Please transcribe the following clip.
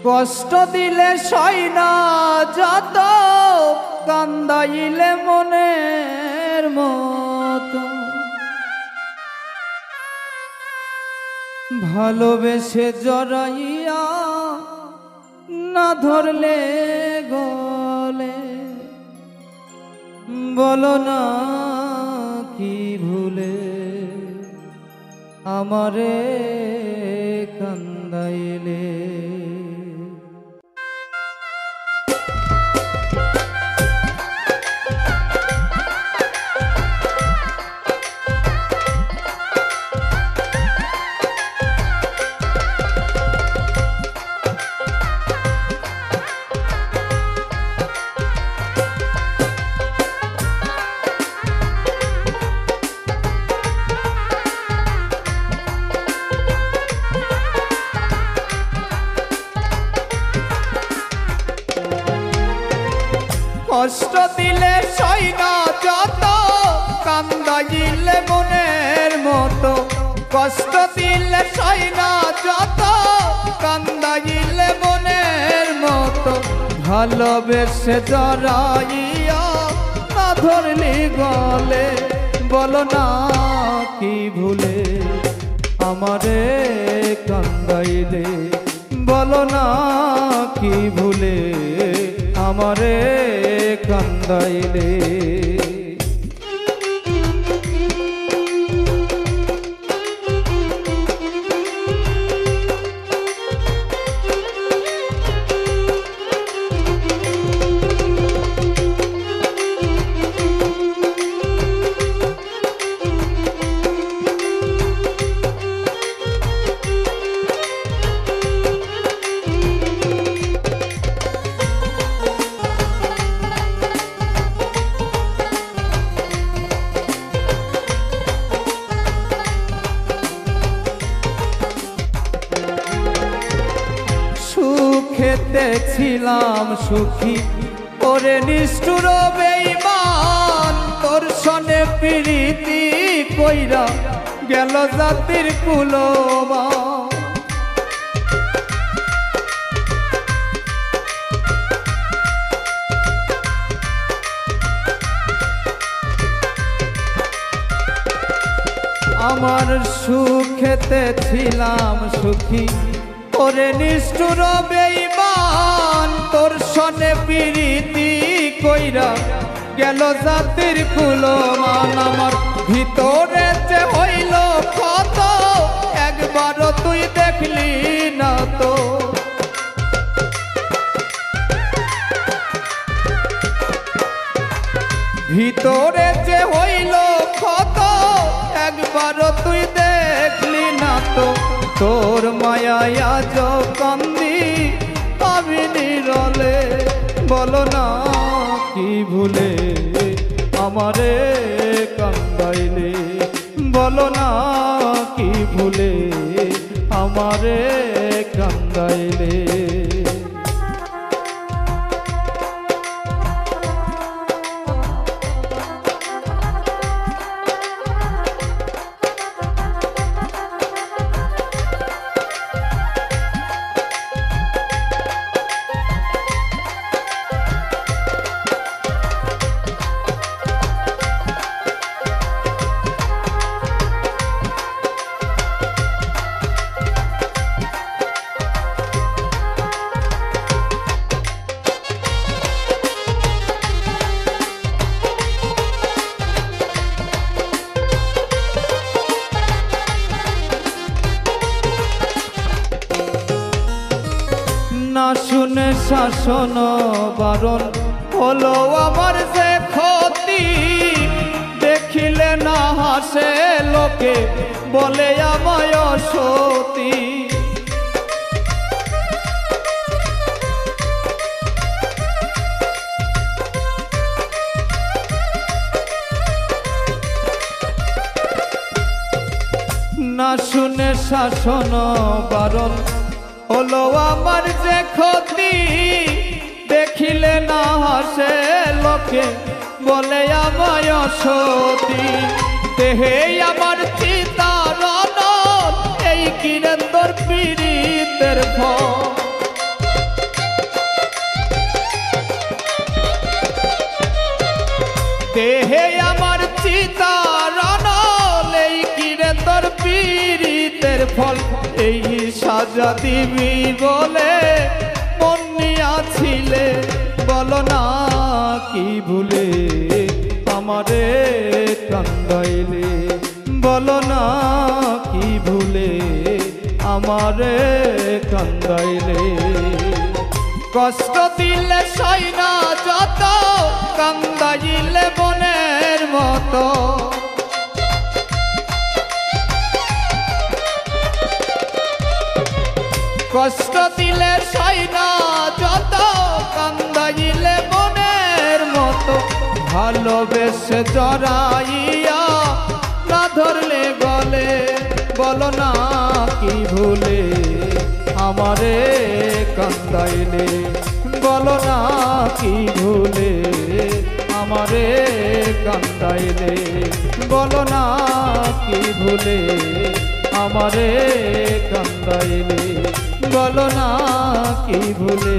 কষ্ট দিলে সই না যত, কান্দাইলে মনের মতো, ভালোবেসে জড়াইয়া না ধরলে গলে, বলো না কি ভুলে আমারে কান্দাইলে। কষ্ট দিলে সই না যত, কান্দাইলে মনের মতো, কষ্ট দিলে সই না যত, কান্দাইলে মনের মতো, ভালোবেসে জড়াইয়া না ধরলি গলে, বলো না কি ভুলে আমারে কান্দাইলে, বলো না কি ভুলে আমারে কান্দাইলে। সুখেতে ছিলাম সুখী ওরে নিষ্ঠুর বেঈমান, তোর সনে প্রীতি কইরা গেল জাতির কুলমান। আমার সুখেতে ছিলাম সুখী ওরে নিষ্ঠুর বেঈমান, তোর সনে প্রীতি কইরা গেল জাতির কুলমান। আমার ভিতরে যে হইল ক্ষত, একবারও তুই দেখলি না তো, ভিতরে যে হইল ক্ষত, একবারও তুই দেখলি না তো, তোর মায়ায় আজ কান্দি আমি নিরলে, বলো না কি ভুলে আমারে কান্দাইলে, বলো না কি ভুলে আমারে কান্দাইলে। না শুনে শাসন বারণ হলো আমার যে ক্ষতি, দেখিলে না হাসে লোকে বলে আমায় সতী। না শুনে শাসন বারণ হলো আমার যে ক্ষতি, দেখিলে না হাসে লোকে বলে আমায় সতী। দেহে আমার চিতার এই কিরেন্দর পীড়িতের ফল, দেহে আমার চিতারণ এই কিরে তোর পীড়িতের ফল এই সাজা দিবি বলে মন নিয়াছিলে বলো না কি ভুলে আমারে কান্দাইলে বলো না কি ভুলে আমারে কান্দাইলে কষ্ট দিলে সইনা যত কান্দাইলে বনের মতো কষ্ট দিলে সইনা যত কান্দাইলে বনের মতো ভালোবেসে জড়াইয়া না ধরলে গলে বলো না কি ভুলে আমারে কান্দাইলে বলো না কি ভুলে আমারে কান্দাইলে বলো না কি ভুলে আমারে কান্দাইলে বলো না কি ভুলে